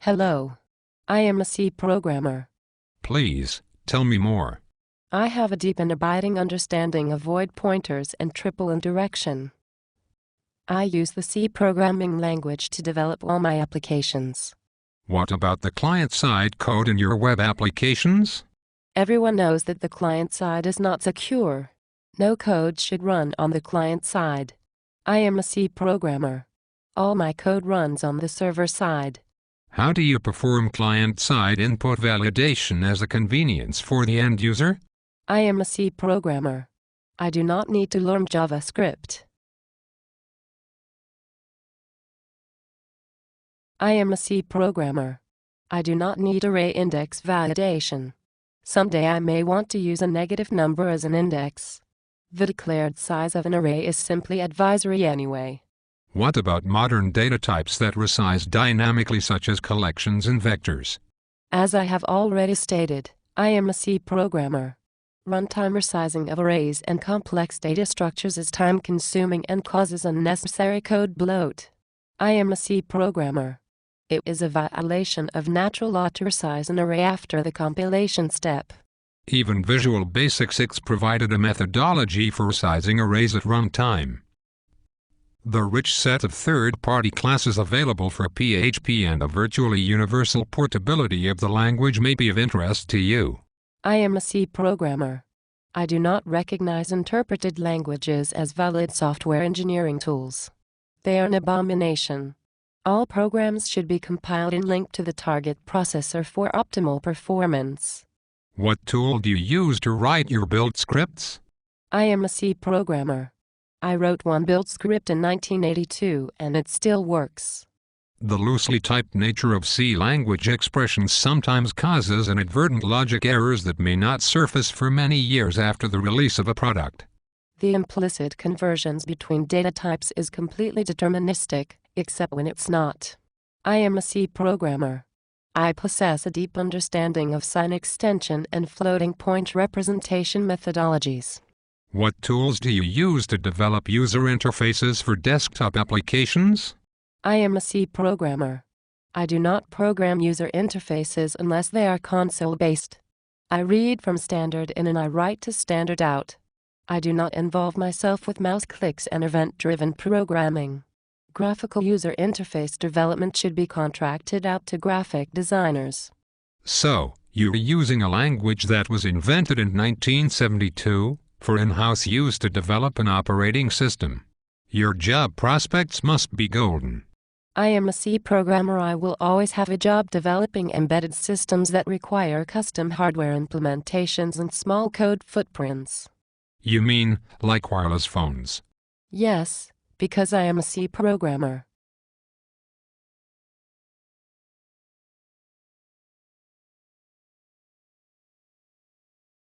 Hello. I am a C programmer. Please, tell me more. I have a deep and abiding understanding of void pointers and triple indirection. I use the C programming language to develop all my applications. What about the client-side code in your web applications? Everyone knows that the client side is not secure. No code should run on the client side. I am a C programmer. All my code runs on the server side. How do you perform client-side input validation as a convenience for the end user? I am a C programmer. I do not need to learn JavaScript. I am a C programmer. I do not need array index validation. Someday I may want to use a negative number as an index. The declared size of an array is simply advisory anyway. What about modern data types that resize dynamically, such as collections and vectors? As I have already stated, I am a C programmer. Runtime resizing of arrays and complex data structures is time-consuming and causes unnecessary code bloat. I am a C programmer. It is a violation of natural law to resize an array after the compilation step. Even Visual Basic 6 provided a methodology for resizing arrays at runtime. The rich set of third-party classes available for PHP and a virtually universal portability of the language may be of interest to you. I am a C programmer. I do not recognize interpreted languages as valid software engineering tools. They are an abomination. All programs should be compiled and linked to the target processor for optimal performance. What tool do you use to write your build scripts? I am a C programmer. I wrote one build script in 1982 and it still works. The loosely typed nature of C language expressions sometimes causes inadvertent logic errors that may not surface for many years after the release of a product. The implicit conversions between data types is completely deterministic, except when it's not. I am a C programmer. I possess a deep understanding of sign extension and floating point representation methodologies. What tools do you use to develop user interfaces for desktop applications? I am a C programmer. I do not program user interfaces unless they are console-based. I read from standard in and I write to standard out. I do not involve myself with mouse clicks and event-driven programming. Graphical user interface development should be contracted out to graphic designers. So, you're using a language that was invented in 1972 for in-house use to develop an operating system. Your job prospects must be golden. I am a C programmer. I will always have a job developing embedded systems that require custom hardware implementations and small code footprints. You mean, like wireless phones? Yes, because I am a C programmer.